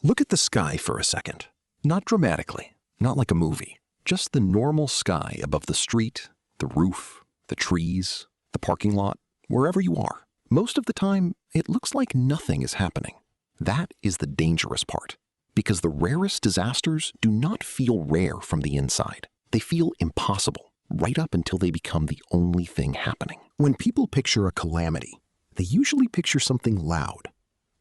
Look at the sky for a second. Not dramatically, not like a movie. Just the normal sky above the street, the roof, the trees, the parking lot, wherever you are. Most of the time, it looks like nothing is happening. That is the dangerous part, because the rarest disasters do not feel rare from the inside. They feel impossible, right up until they become the only thing happening. When people picture a calamity, they usually picture something loud.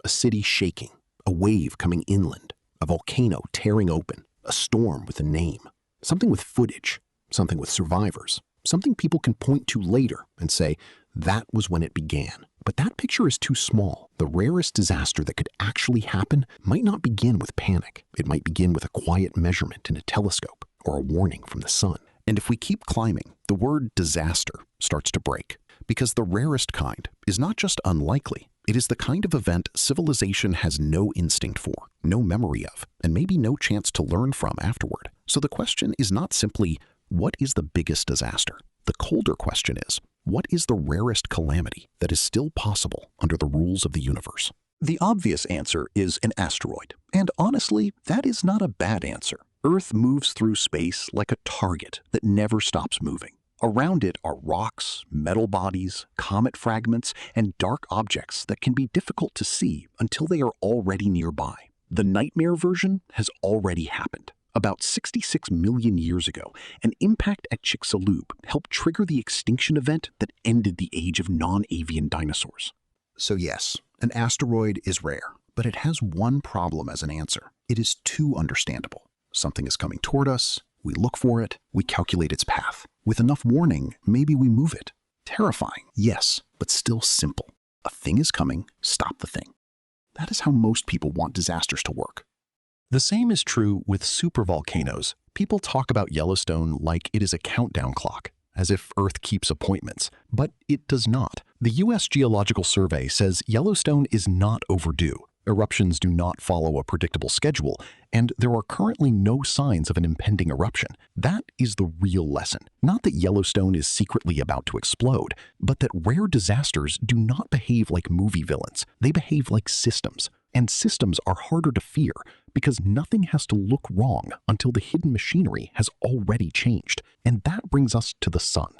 A city shaking, a wave coming inland, a volcano tearing open, a storm with a name, something with footage, something with survivors, something people can point to later and say, that was when it began. But that picture is too small. The rarest disaster that could actually happen might not begin with panic. It might begin with a quiet measurement in a telescope or a warning from the sun. And if we keep climbing, the word disaster starts to break. Because the rarest kind is not just unlikely, it is the kind of event civilization has no instinct for, no memory of, and maybe no chance to learn from afterward. So the question is not simply, what is the biggest disaster? The colder question is, what is the rarest calamity that is still possible under the rules of the universe? The obvious answer is an asteroid. And honestly, that is not a bad answer. Earth moves through space like a target that never stops moving. Around it are rocks, metal bodies, comet fragments, and dark objects that can be difficult to see until they are already nearby. The nightmare version has already happened. About 66 million years ago, an impact at Chicxulub helped trigger the extinction event that ended the age of non-avian dinosaurs. So yes, an asteroid is rare, but it has one problem as an answer. It is too understandable. Something is coming toward us, we look for it, we calculate its path. With enough warning, maybe we move it. Terrifying, yes, but still simple. A thing is coming, stop the thing. That is how most people want disasters to work. The same is true with supervolcanoes. People talk about Yellowstone like it is a countdown clock, as if Earth keeps appointments, but it does not. The U.S. Geological Survey says Yellowstone is not overdue. Eruptions do not follow a predictable schedule, and there are currently no signs of an impending eruption. That is the real lesson. Not that Yellowstone is secretly about to explode, but that rare disasters do not behave like movie villains. They behave like systems. And systems are harder to fear because nothing has to look wrong until the hidden machinery has already changed. And that brings us to the sun.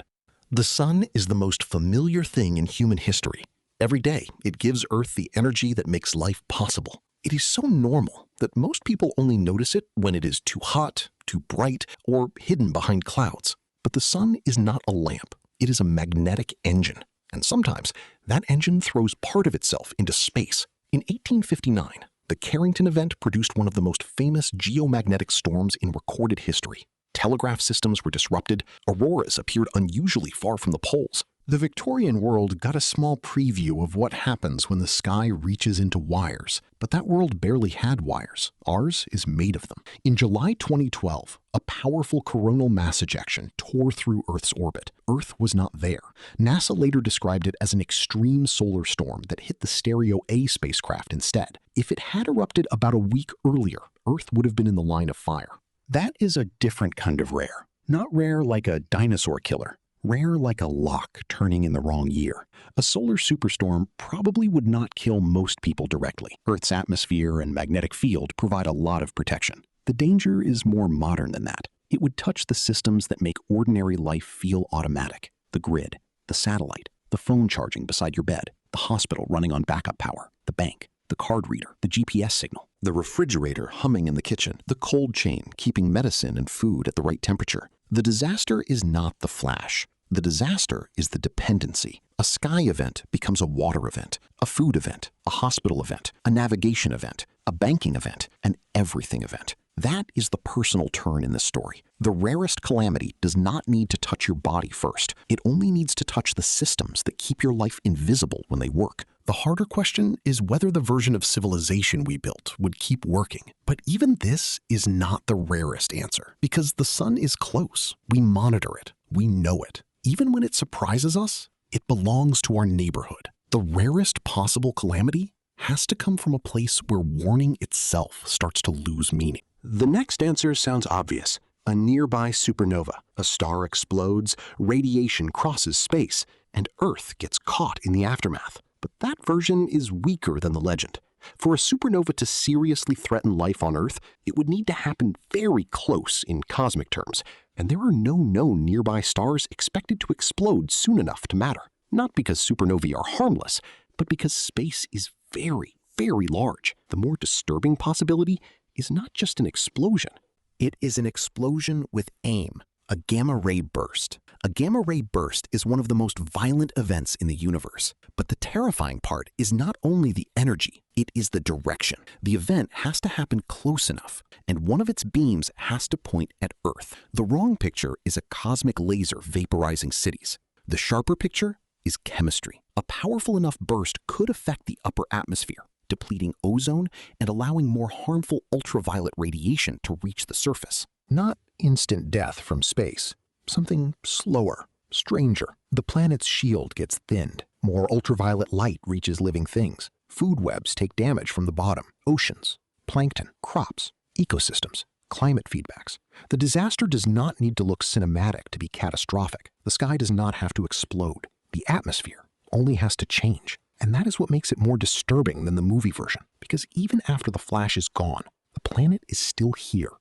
The sun is the most familiar thing in human history. Every day, it gives Earth the energy that makes life possible. It is so normal that most people only notice it when it is too hot, too bright, or hidden behind clouds. But the sun is not a lamp. It is a magnetic engine. And sometimes, that engine throws part of itself into space. In 1859, the Carrington event produced one of the most famous geomagnetic storms in recorded history. Telegraph systems were disrupted, auroras appeared unusually far from the poles. The Victorian world got a small preview of what happens when the sky reaches into wires, but that world barely had wires. Ours is made of them. In July 2012, a powerful coronal mass ejection tore through Earth's orbit. Earth was not there. NASA later described it as an extreme solar storm that hit the Stereo A spacecraft instead. If it had erupted about a week earlier, Earth would have been in the line of fire. That is a different kind of rare. Not rare like a dinosaur killer. Rare like a lock turning in the wrong year. A solar superstorm probably would not kill most people directly. Earth's atmosphere and magnetic field provide a lot of protection. The danger is more modern than that. It would touch the systems that make ordinary life feel automatic. The grid, the satellite, the phone charging beside your bed, the hospital running on backup power, the bank, the card reader, the GPS signal, the refrigerator humming in the kitchen, the cold chain keeping medicine and food at the right temperature. The disaster is not the flash. The disaster is the dependency. A sky event becomes a water event, a food event, a hospital event, a navigation event, a banking event, an everything event. That is the personal turn in this story. The rarest calamity does not need to touch your body first. It only needs to touch the systems that keep your life invisible when they work. The harder question is whether the version of civilization we built would keep working. But even this is not the rarest answer, because the sun is close. We monitor it. We know it. Even when it surprises us, it belongs to our neighborhood. The rarest possible calamity has to come from a place where warning itself starts to lose meaning. The next answer sounds obvious. A nearby supernova. A star explodes, radiation crosses space, and Earth gets caught in the aftermath. But that version is weaker than the legend. For a supernova to seriously threaten life on Earth, it would need to happen very close in cosmic terms, and there are no known nearby stars expected to explode soon enough to matter. Not because supernovae are harmless, but because space is very, very large. The more disturbing possibility is not just an explosion. It is an explosion with aim, a gamma-ray burst. A gamma-ray burst is one of the most violent events in the universe. But the terrifying part is not only the energy, it is the direction. The event has to happen close enough, and one of its beams has to point at Earth. The wrong picture is a cosmic laser vaporizing cities. The sharper picture is chemistry. A powerful enough burst could affect the upper atmosphere, depleting ozone and allowing more harmful ultraviolet radiation to reach the surface. Not instant death from space, something slower, stranger. The planet's shield gets thinned. More ultraviolet light reaches living things. Food webs take damage from the bottom. Oceans, plankton, crops, ecosystems, climate feedbacks. The disaster does not need to look cinematic to be catastrophic. The sky does not have to explode. The atmosphere only has to change. And that is what makes it more disturbing than the movie version, because even after the flash is gone, the planet is still here.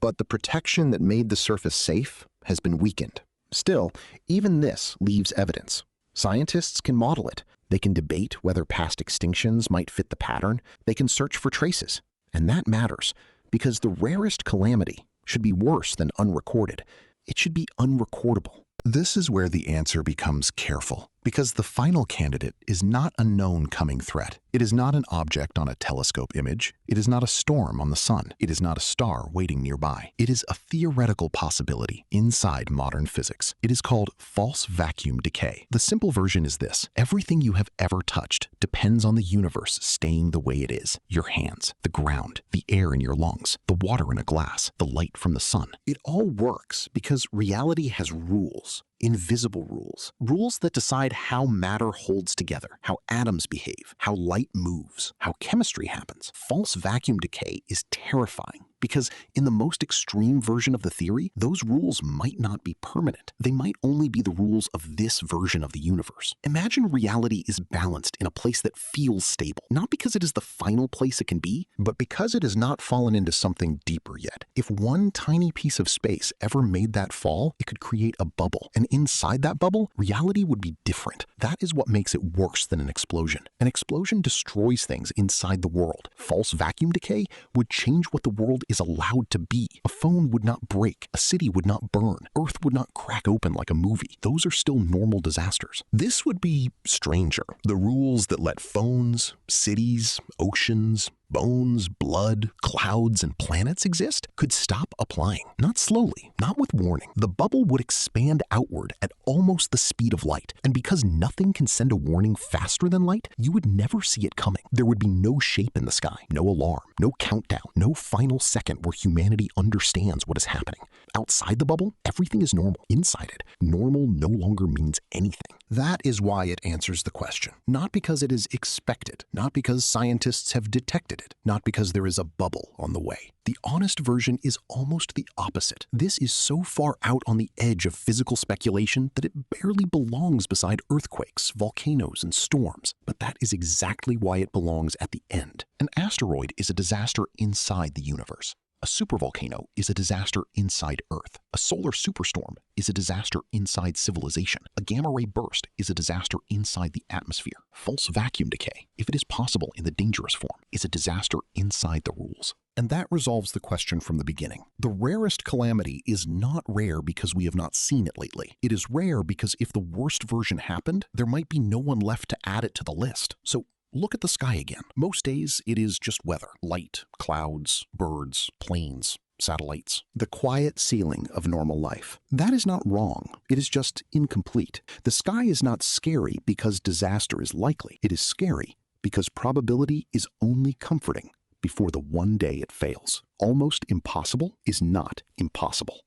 But the protection that made the surface safe has been weakened. Still, even this leaves evidence. Scientists can model it. They can debate whether past extinctions might fit the pattern. They can search for traces. And that matters, because the rarest calamity should be worse than unrecorded. It should be unrecordable. This is where the answer becomes careful, because the final candidate is not a known coming threat. It is not an object on a telescope image. It is not a storm on the sun. It is not a star waiting nearby. It is a theoretical possibility inside modern physics. It is called false vacuum decay. The simple version is this: everything you have ever touched depends on the universe staying the way it is. Your hands, the ground, the air in your lungs, the water in a glass, the light from the sun. It all works because reality has rules. Invisible rules. Rules that decide how matter holds together, how atoms behave, how light moves, how chemistry happens. False vacuum decay is terrifying because in the most extreme version of the theory, those rules might not be permanent. They might only be the rules of this version of the universe. Imagine reality is balanced in a place that feels stable, not because it is the final place it can be, but because it has not fallen into something deeper yet. If one tiny piece of space ever made that fall, it could create a bubble. And inside that bubble, reality would be different. That is what makes it worse than an explosion. An explosion destroys things inside the world. False vacuum decay would change what the world is allowed to be. A phone would not break. A city would not burn. Earth would not crack open like a movie. Those are still normal disasters. This would be stranger. The rules that let phones, cities, oceans, bones, blood, clouds, and planets exist could stop applying. Not slowly, not with warning. The bubble would expand outward at almost the speed of light. And because nothing can send a warning faster than light, you would never see it coming. There would be no shape in the sky, no alarm, no countdown, no final second where humanity understands what is happening. Outside the bubble, everything is normal. Inside it, normal no longer means anything. That is why it answers the question. Not because it is expected, not because scientists have detected it, not because there is a bubble on the way. The honest version is almost the opposite. This is so far out on the edge of physical speculation that it barely belongs beside earthquakes, volcanoes, and storms. But that is exactly why it belongs at the end. An asteroid is a disaster inside the universe. A supervolcano is a disaster inside Earth. A solar superstorm is a disaster inside civilization. A gamma-ray burst is a disaster inside the atmosphere. False vacuum decay, if it is possible in the dangerous form, is a disaster inside the rules. And that resolves the question from the beginning. The rarest calamity is not rare because we have not seen it lately. It is rare because if the worst version happened, there might be no one left to add it to the list. So look at the sky again. Most days, it is just weather. Light, clouds, birds, planes, satellites. The quiet ceiling of normal life. That is not wrong. It is just incomplete. The sky is not scary because disaster is likely. It is scary because probability is only comforting before the one day it fails. Almost impossible is not impossible.